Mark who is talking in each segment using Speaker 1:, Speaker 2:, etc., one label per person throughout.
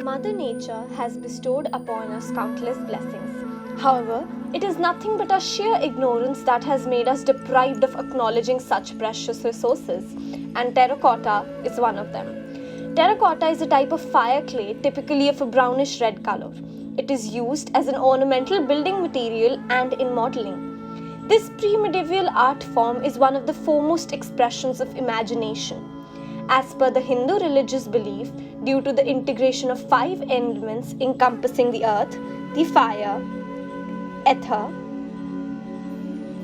Speaker 1: Mother Nature has bestowed upon us countless blessings. However, it is nothing but our sheer ignorance that has made us deprived of acknowledging such precious resources, and terracotta is one of them. Terracotta is a type of fire clay, typically of a brownish red color. It is used as an ornamental building material and in modeling. This pre-medieval art form is one of the foremost expressions of imagination. As per the Hindu religious belief, due to the integration of 5 elements encompassing the earth, the fire, ether,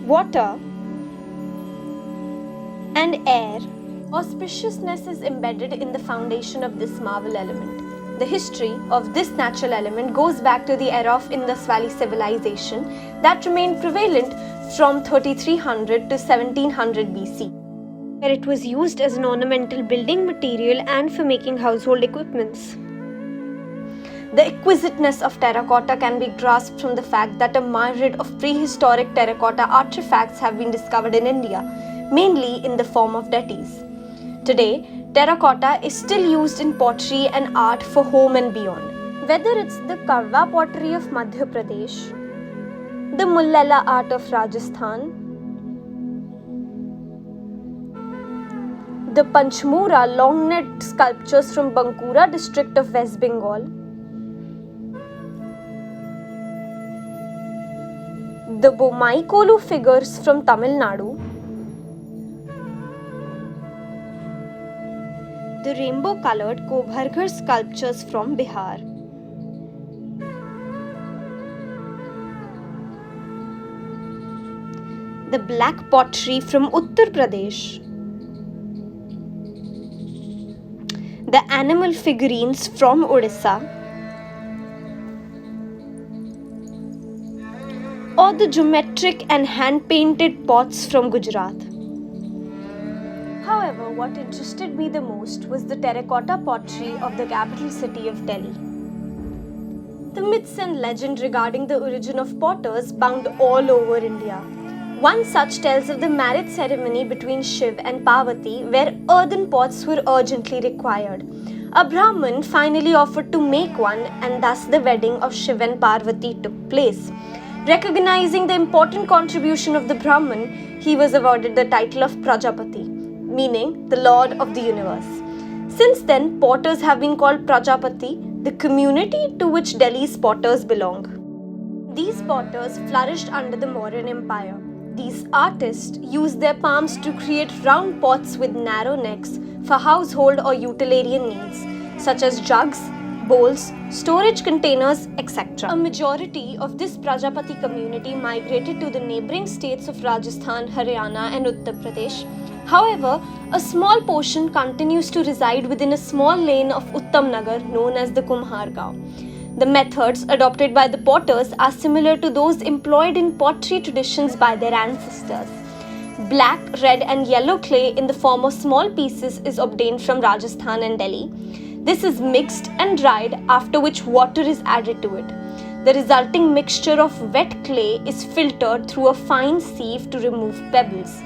Speaker 1: water, and air, auspiciousness is embedded in the foundation of this marvel element. The history of this natural element goes back to the era of Indus Valley civilization that remained prevalent from 3300 to 1700 BC, where it was used as an ornamental building material and for making household equipments. The exquisiteness of terracotta can be grasped from the fact that a myriad of prehistoric terracotta artifacts have been discovered in India, mainly in the form of deities. Today, terracotta is still used in pottery and art for home and beyond. Whether it's the Karwa pottery of Madhya Pradesh, the Mullala art of Rajasthan, the Panchmura long net sculptures from Bankura district of West Bengal, the Bomaikolu figures from Tamil Nadu, the rainbow-colored Kobharghar sculptures from Bihar, the black pottery from Uttar Pradesh, the animal figurines from Odisha, or the geometric and hand-painted pots from Gujarat. However, what interested me the most was the terracotta pottery of the capital city of Delhi. The myths and legend regarding the origin of potters bound all over India. One such tells of the marriage ceremony between Shiv and Parvati, where earthen pots were urgently required. A Brahmin finally offered to make one, and thus the wedding of Shiv and Parvati took place. Recognizing the important contribution of the Brahmin, he was awarded the title of Prajapati, meaning the Lord of the Universe. Since then, potters have been called Prajapati, the community to which Delhi's potters belong. These potters flourished under the Mauryan Empire. These artists used their palms to create round pots with narrow necks for household or utilitarian needs, such as jugs, bowls, storage containers, etc. A majority of this Prajapati community migrated to the neighboring states of Rajasthan, Haryana, and Uttar Pradesh. However, a small portion continues to reside within a small lane of Uttam Nagar known as the Kumhar Gaon. The methods adopted by the potters are similar to those employed in pottery traditions by their ancestors. Black, red, and yellow clay in the form of small pieces is obtained from Rajasthan and Delhi. This is mixed and dried, after which water is added to it. The resulting mixture of wet clay is filtered through a fine sieve to remove pebbles.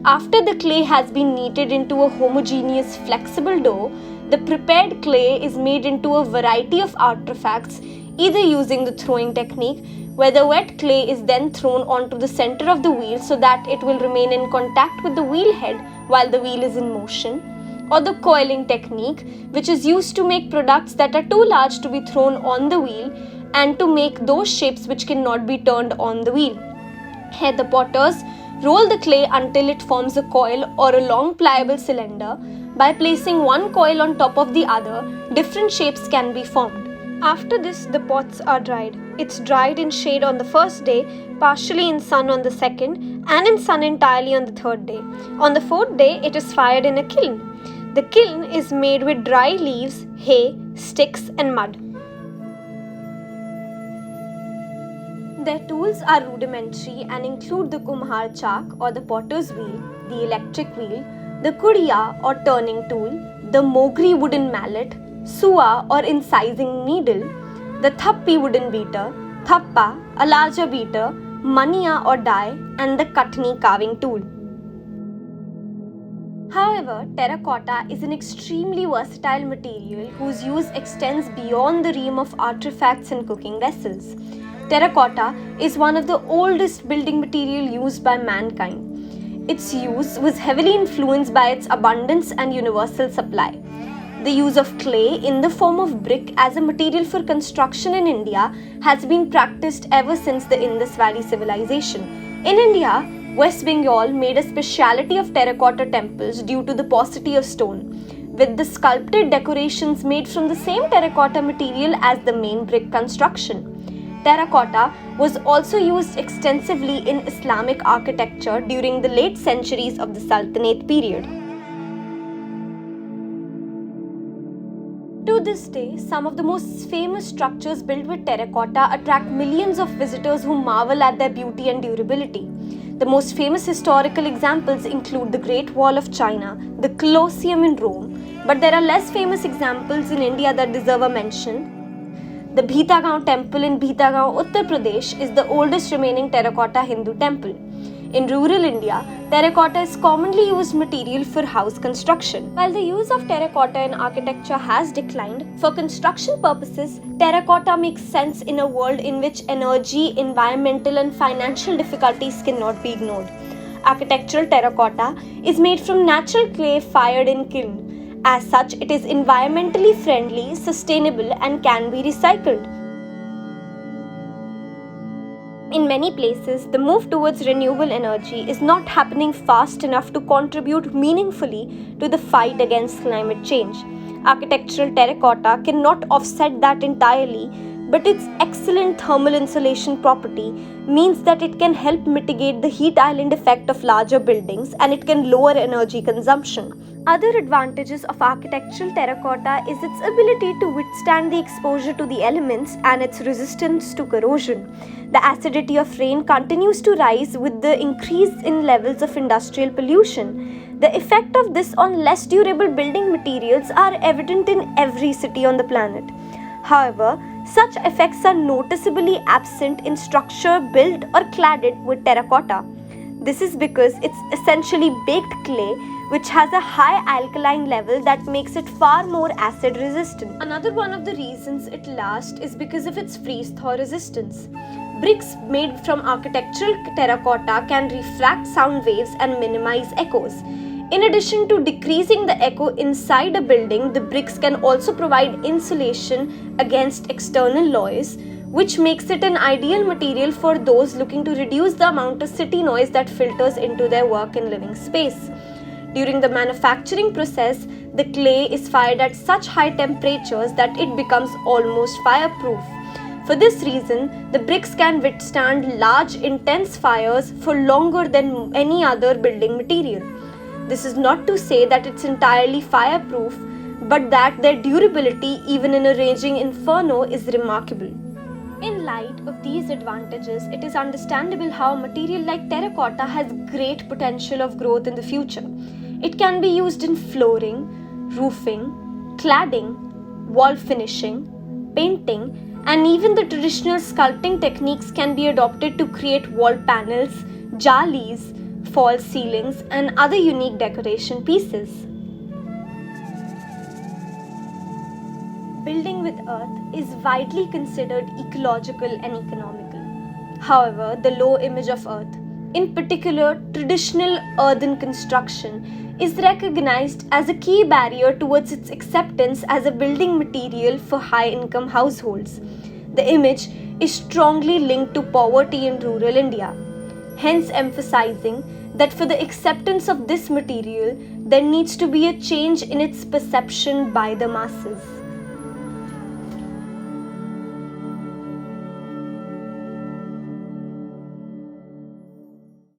Speaker 1: After the clay has been kneaded into a homogeneous flexible dough, the prepared clay is made into a variety of artifacts, either using the throwing technique, where the wet clay is then thrown onto the center of the wheel so that it will remain in contact with the wheel head while the wheel is in motion, or the coiling technique, which is used to make products that are too large to be thrown on the wheel and to make those shapes which cannot be turned on the wheel. Here the potters roll the clay until it forms a coil or a long pliable cylinder. By placing one coil on top of the other, different shapes can be formed. After this, the pots are dried. It's dried in shade on the first day, partially in sun on the second, and in sun entirely on the third day. On the fourth day, it is fired in a kiln. The kiln is made with dry leaves, hay, sticks, and mud. Their tools are rudimentary and include the kumhar chak or the potter's wheel, the electric wheel, the kudiya or turning tool, the mogri wooden mallet, sua or incising needle, the thappi wooden beater, thappa, a larger beater, maniya or die, and the katni carving tool. However, terracotta is an extremely versatile material whose use extends beyond the realm of artifacts and cooking vessels. Terracotta is one of the oldest building material used by mankind. Its use was heavily influenced by its abundance and universal supply. The use of clay in the form of brick as a material for construction in India has been practiced ever since the Indus Valley civilization. In India, West Bengal made a speciality of terracotta temples due to the paucity of stone, with the sculpted decorations made from the same terracotta material as the main brick construction. Terracotta was also used extensively in Islamic architecture during the late centuries of the Sultanate period. To this day, some of the most famous structures built with terracotta attract millions of visitors who marvel at their beauty and durability. The most famous historical examples include the Great Wall of China, the Colosseum in Rome, but there are less famous examples in India that deserve a mention. The Bhitagaon Temple in Bhitagaon, Uttar Pradesh is the oldest remaining terracotta Hindu temple. In rural India, terracotta is commonly used material for house construction. While the use of terracotta in architecture has declined, for construction purposes, terracotta makes sense in a world in which energy, environmental and financial difficulties cannot be ignored. Architectural terracotta is made from natural clay fired in kiln. As such, it is environmentally friendly, sustainable and can be recycled. In many places, the move towards renewable energy is not happening fast enough to contribute meaningfully to the fight against climate change. Architectural terracotta cannot offset that entirely, but its excellent thermal insulation property means that it can help mitigate the heat island effect of larger buildings and it can lower energy consumption. Other advantages of architectural terracotta is its ability to withstand the exposure to the elements and its resistance to corrosion. The acidity of rain continues to rise with the increase in levels of industrial pollution. The effect of this on less durable building materials are evident in every city on the planet. However, such effects are noticeably absent in structure built or cladded with terracotta. This is because it's essentially baked clay which has a high alkaline level that makes it far more acid resistant. Another one of the reasons it lasts is because of its freeze-thaw resistance. Bricks made from architectural terracotta can refract sound waves and minimize echoes. In addition to decreasing the echo inside a building, the bricks can also provide insulation against external noise, which makes it an ideal material for those looking to reduce the amount of city noise that filters into their work and living space. During the manufacturing process, the clay is fired at such high temperatures that it becomes almost fireproof. For this reason, the bricks can withstand large, intense fires for longer than any other building material. This is not to say that it's entirely fireproof, but that their durability, even in a raging inferno, is remarkable. In light of these advantages, it is understandable how a material like terracotta has great potential of growth in the future. It can be used in flooring, roofing, cladding, wall finishing, painting, and even the traditional sculpting techniques can be adopted to create wall panels, jalis, false ceilings, and other unique decoration pieces. Building with earth is widely considered ecological and economical. However, the low image of earth, in particular traditional earthen construction, is recognized as a key barrier towards its acceptance as a building material for high-income households. The image is strongly linked to poverty in rural India, hence emphasizing that for the acceptance of this material, there needs to be a change in its perception by the masses.